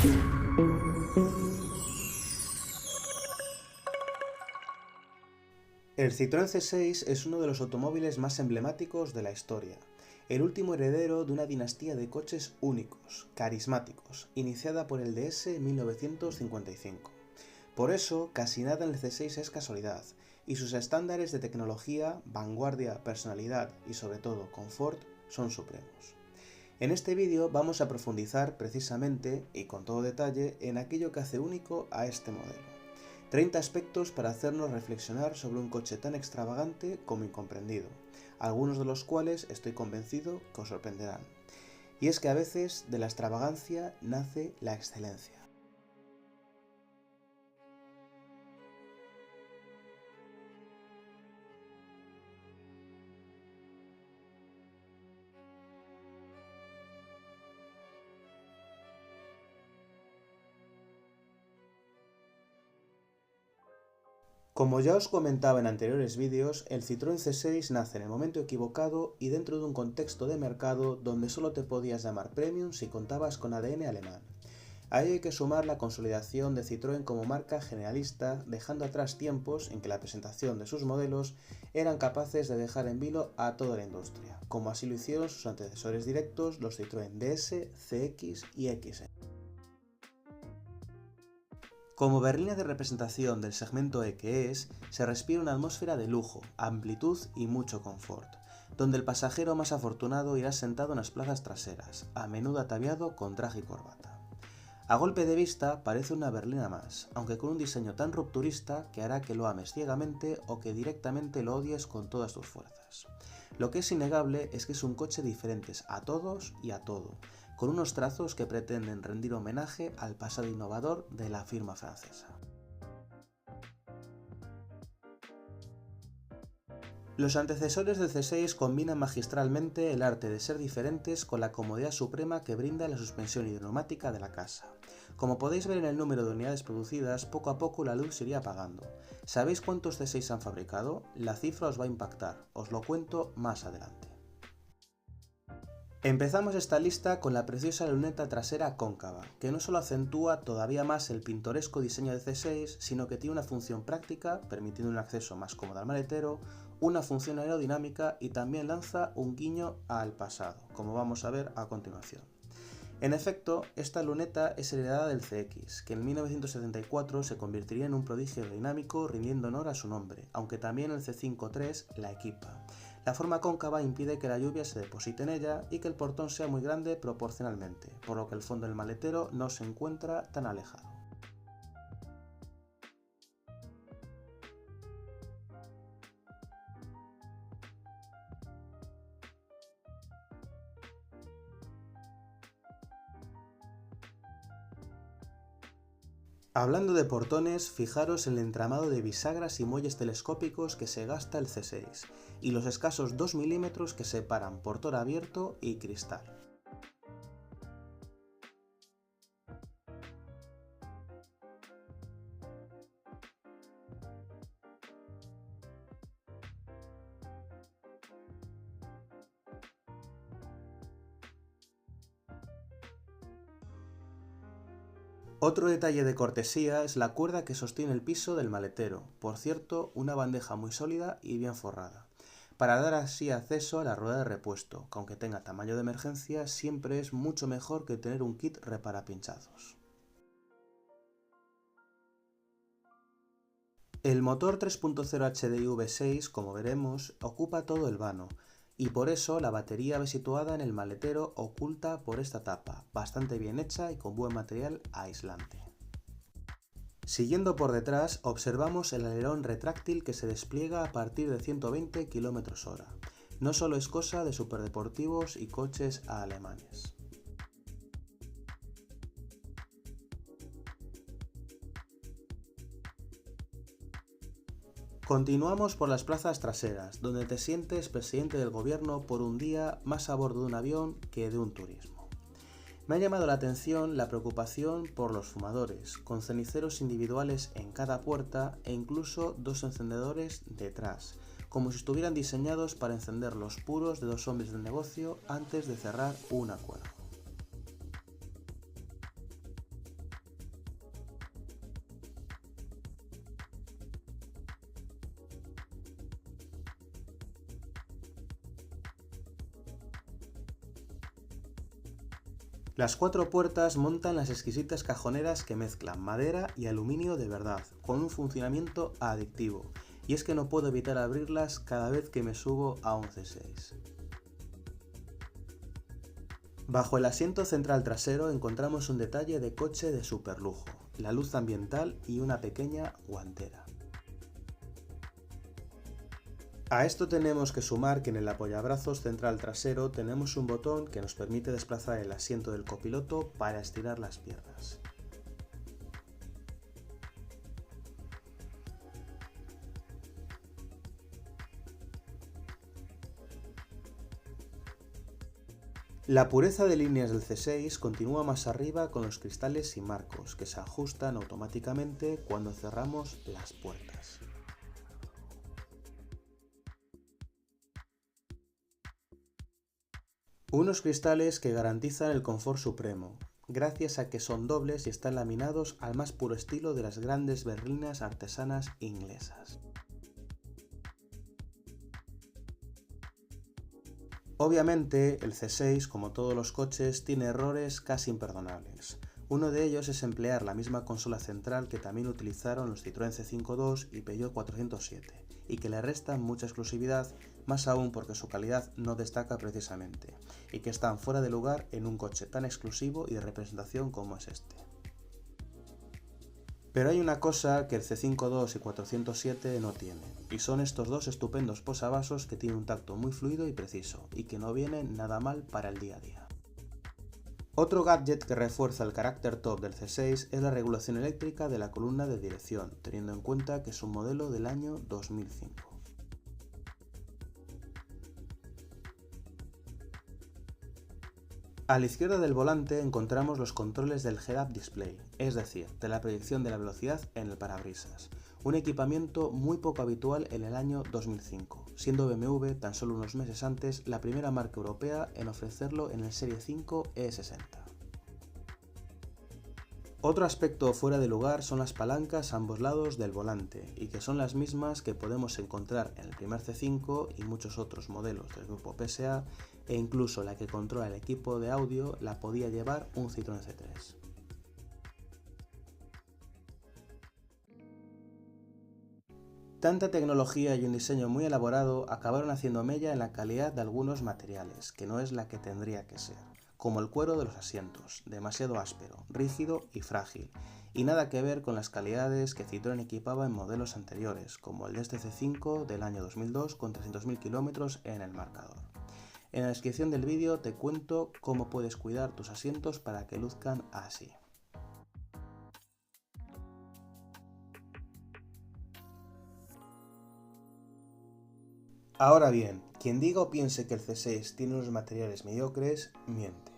El Citroën C6 es uno de los automóviles más emblemáticos de la historia, el último heredero de una dinastía de coches únicos, carismáticos, iniciada por el DS en 1955. Por eso, casi nada en el C6 es casualidad, y sus estándares de tecnología, vanguardia, personalidad y sobre todo confort son supremos. En este vídeo vamos a profundizar precisamente y con todo detalle en aquello que hace único a este modelo. 30 aspectos para hacernos reflexionar sobre un coche tan extravagante como incomprendido, algunos de los cuales estoy convencido que os sorprenderán. Y es que a veces de la extravagancia nace la excelencia. Como ya os comentaba en anteriores vídeos, el Citroën C6 nace en el momento equivocado y dentro de un contexto de mercado donde solo te podías llamar Premium si contabas con ADN alemán. A ello hay que sumar la consolidación de Citroën como marca generalista, dejando atrás tiempos en que la presentación de sus modelos eran capaces de dejar en vilo a toda la industria, como así lo hicieron sus antecesores directos, los Citroën DS, CX y XE. Como berlina de representación del segmento E que es, se respira una atmósfera de lujo, amplitud y mucho confort, donde el pasajero más afortunado irá sentado en las plazas traseras, a menudo ataviado con traje y corbata. A golpe de vista parece una berlina más, aunque con un diseño tan rupturista que hará que lo ames ciegamente o que directamente lo odies con todas tus fuerzas. Lo que es innegable es que es un coche diferente a todos y a todo, con unos trazos que pretenden rendir homenaje al pasado innovador de la firma francesa. Los antecesores del C6 combinan magistralmente el arte de ser diferentes con la comodidad suprema que brinda la suspensión hidroneumática de la casa. Como podéis ver en el número de unidades producidas, poco a poco la luz se iría apagando. ¿Sabéis cuántos C6 han fabricado? La cifra os va a impactar, os lo cuento más adelante. Empezamos esta lista con la preciosa luneta trasera cóncava, que no solo acentúa todavía más el pintoresco diseño de C6, sino que tiene una función práctica, permitiendo un acceso más cómodo al maletero, una función aerodinámica y también lanza un guiño al pasado, como vamos a ver a continuación. En efecto, esta luneta es heredada del CX, que en 1974 se convertiría en un prodigio aerodinámico rindiendo honor a su nombre, aunque también el C5-3 la equipa. La forma cóncava impide que la lluvia se deposite en ella y que el portón sea muy grande proporcionalmente, por lo que el fondo del maletero no se encuentra tan alejado. Hablando de portones, fijaros en el entramado de bisagras y muelles telescópicos que se gasta el C6 y los escasos 2 milímetros que separan portón abierto y cristal. Otro detalle de cortesía es la cuerda que sostiene el piso del maletero, por cierto, una bandeja muy sólida y bien forrada, para dar así acceso a la rueda de repuesto, que aunque tenga tamaño de emergencia, siempre es mucho mejor que tener un kit reparapinchazos. El motor 3.0 HDI V6, como veremos, ocupa todo el vano, y por eso la batería va situada en el maletero oculta por esta tapa, bastante bien hecha y con buen material aislante. Siguiendo por detrás, observamos el alerón retráctil que se despliega a partir de 120 km/h. No solo es cosa de superdeportivos y coches alemanes. Continuamos por las plazas traseras, donde te sientes presidente del gobierno por un día más a bordo de un avión que de un turismo. Me ha llamado la atención la preocupación por los fumadores, con ceniceros individuales en cada puerta e incluso dos encendedores detrás, como si estuvieran diseñados para encender los puros de dos hombres de negocio antes de cerrar un acuerdo. Las cuatro puertas montan las exquisitas cajoneras que mezclan madera y aluminio de verdad, con un funcionamiento adictivo, y es que no puedo evitar abrirlas cada vez que me subo a un C6. Bajo el asiento central trasero encontramos un detalle de coche de superlujo, la luz ambiental y una pequeña guantera. A esto tenemos que sumar que en el apoyabrazos central trasero tenemos un botón que nos permite desplazar el asiento del copiloto para estirar las piernas. La pureza de líneas del C6 continúa más arriba con los cristales y marcos, que se ajustan automáticamente cuando cerramos las puertas. Unos cristales que garantizan el confort supremo, gracias a que son dobles y están laminados al más puro estilo de las grandes berlinas artesanas inglesas. Obviamente, el C6, como todos los coches, tiene errores casi imperdonables. Uno de ellos es emplear la misma consola central que también utilizaron los Citroën C5.2 y Peugeot 407, y que le restan mucha exclusividad, más aún porque su calidad no destaca precisamente, y que están fuera de lugar en un coche tan exclusivo y de representación como es este. Pero hay una cosa que el C5.2 y 407 no tienen, y son estos dos estupendos posavasos que tienen un tacto muy fluido y preciso, y que no vienen nada mal para el día a día. Otro gadget que refuerza el carácter top del C6 es la regulación eléctrica de la columna de dirección, teniendo en cuenta que es un modelo del año 2005. A la izquierda del volante encontramos los controles del Head-Up Display, es decir, de la proyección de la velocidad en el parabrisas, un equipamiento muy poco habitual en el año 2005, siendo BMW tan solo unos meses antes la primera marca europea en ofrecerlo en el Serie 5 E60. Otro aspecto fuera de lugar son las palancas a ambos lados del volante, y que son las mismas que podemos encontrar en el primer C5 y muchos otros modelos del grupo PSA, e incluso la que controla el equipo de audio la podía llevar un Citroën C3. Tanta tecnología y un diseño muy elaborado acabaron haciendo mella en la calidad de algunos materiales, que no es la que tendría que ser, como el cuero de los asientos, demasiado áspero, rígido y frágil, y nada que ver con las calidades que Citroën equipaba en modelos anteriores, como el de este C5 del año 2002 con 300.000 km en el marcador. En la descripción del vídeo te cuento cómo puedes cuidar tus asientos para que luzcan así. Ahora bien, quien diga o piense que el C6 tiene unos materiales mediocres, miente.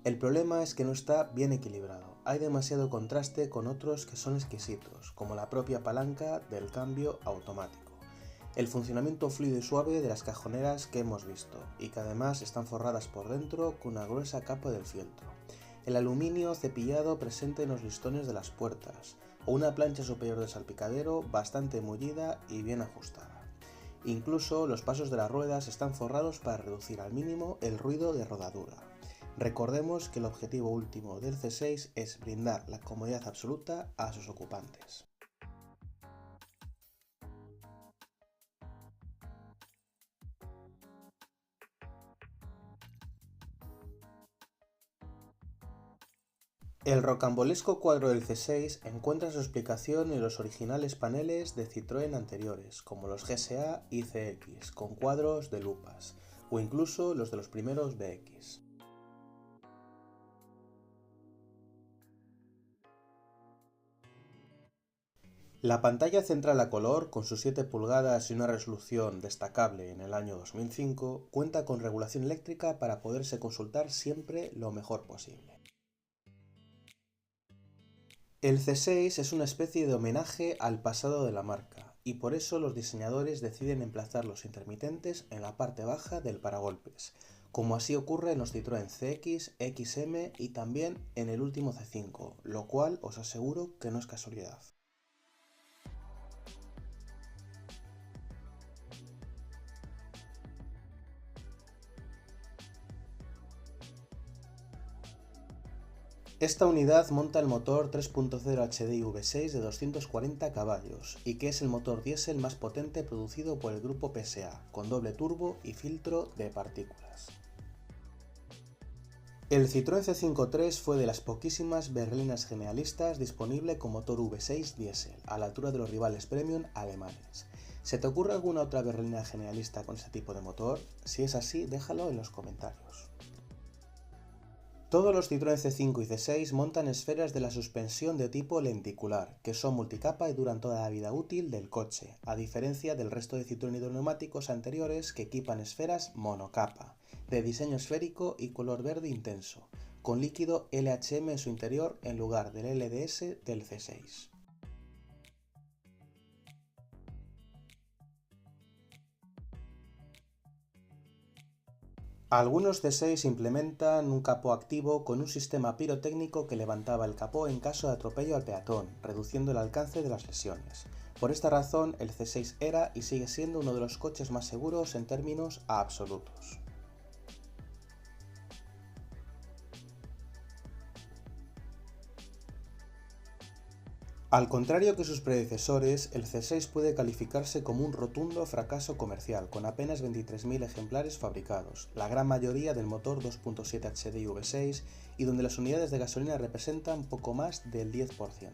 El problema es que no está bien equilibrado, hay demasiado contraste con otros que son exquisitos, como la propia palanca del cambio automático, el funcionamiento fluido y suave de las cajoneras que hemos visto, y que además están forradas por dentro con una gruesa capa de fieltro, el aluminio cepillado presente en los listones de las puertas, o una plancha superior de salpicadero bastante mullida y bien ajustada. Incluso los pasos de las ruedas están forrados para reducir al mínimo el ruido de rodadura. Recordemos que el objetivo último del C6 es brindar la comodidad absoluta a sus ocupantes. El rocambolesco cuadro del C6 encuentra su explicación en los originales paneles de Citroën anteriores, como los GSA y CX, con cuadros de lupas, o incluso los de los primeros BX. La pantalla central a color, con sus 7 pulgadas y una resolución destacable en el año 2005, cuenta con regulación eléctrica para poderse consultar siempre lo mejor posible. El C6 es una especie de homenaje al pasado de la marca, y por eso los diseñadores deciden emplazar los intermitentes en la parte baja del paragolpes, como así ocurre en los Citroën CX, XM y también en el último C5, lo cual os aseguro que no es casualidad. Esta unidad monta el motor 3.0 HDI V6 de 240 caballos y que es el motor diésel más potente producido por el grupo PSA, con doble turbo y filtro de partículas. El Citroën C5 fue de las poquísimas berlinas generalistas disponible con motor V6 diésel, a la altura de los rivales premium alemanes. ¿Se te ocurre alguna otra berlina generalista con este tipo de motor? Si es así, déjalo en los comentarios. Todos los Citroën C5 y C6 montan esferas de la suspensión de tipo lenticular, que son multicapa y duran toda la vida útil del coche, a diferencia del resto de Citroën hidroneumáticos anteriores que equipan esferas monocapa, de diseño esférico y color verde intenso, con líquido LHM en su interior en lugar del LDS del C6. Algunos C6 implementan un capó activo con un sistema pirotécnico que levantaba el capó en caso de atropello al peatón, reduciendo el alcance de las lesiones. Por esta razón, el C6 era y sigue siendo uno de los coches más seguros en términos absolutos. Al contrario que sus predecesores, el C6 puede calificarse como un rotundo fracaso comercial, con apenas 23.000 ejemplares fabricados, la gran mayoría del motor 2.7 HDI V6 y donde las unidades de gasolina representan poco más del 10%.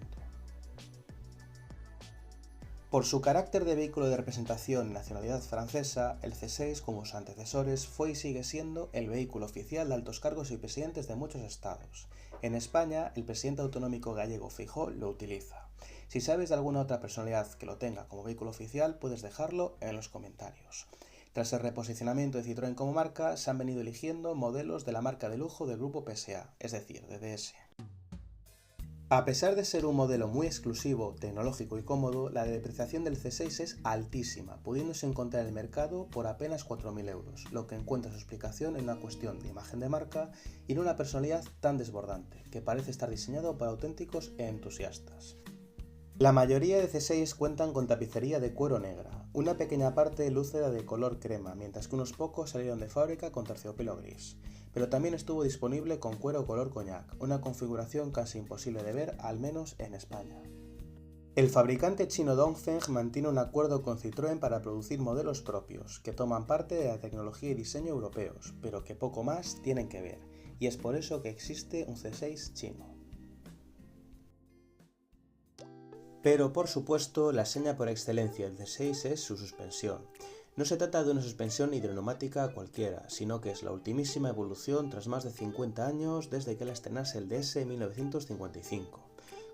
Por su carácter de vehículo de representación y nacionalidad francesa, el C6, como sus antecesores, fue y sigue siendo el vehículo oficial de altos cargos y presidentes de muchos estados. En España, el presidente autonómico gallego Feijóo lo utiliza. Si sabes de alguna otra personalidad que lo tenga como vehículo oficial, puedes dejarlo en los comentarios. Tras el reposicionamiento de Citroën como marca, se han venido eligiendo modelos de la marca de lujo del grupo PSA, es decir, de DS. A pesar de ser un modelo muy exclusivo, tecnológico y cómodo, la depreciación del C6 es altísima, pudiéndose encontrar en el mercado por apenas 4.000 euros, lo que encuentra su explicación en una cuestión de imagen de marca y en una personalidad tan desbordante, que parece estar diseñado para auténticos entusiastas. La mayoría de C6 cuentan con tapicería de cuero negra, una pequeña parte luce de color crema, mientras que unos pocos salieron de fábrica con terciopelo gris. Pero también estuvo disponible con cuero color coñac, una configuración casi imposible de ver, al menos en España. El fabricante chino Dongfeng mantiene un acuerdo con Citroën para producir modelos propios, que toman parte de la tecnología y diseño europeos, pero que poco más tienen que ver, y es por eso que existe un C6 chino. Pero por supuesto, la seña por excelencia del C6 es su suspensión. No se trata de una suspensión hidroneumática cualquiera, sino que es la ultimísima evolución tras más de 50 años desde que la estrenase el DS en 1955.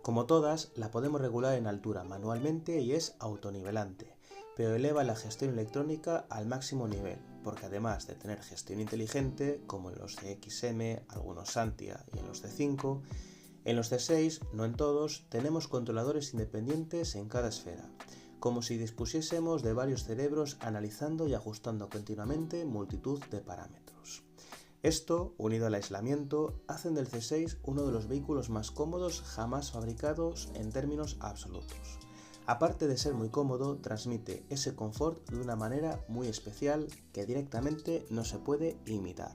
Como todas, la podemos regular en altura manualmente y es autonivelante, pero eleva la gestión electrónica al máximo nivel, porque además de tener gestión inteligente, como en los CXM, algunos Santia y en los C5, en los C6, no en todos, tenemos controladores independientes en cada esfera, como si dispusiésemos de varios cerebros analizando y ajustando continuamente multitud de parámetros. Esto, unido al aislamiento, hacen del C6 uno de los vehículos más cómodos jamás fabricados en términos absolutos. Aparte de ser muy cómodo, transmite ese confort de una manera muy especial que directamente no se puede imitar.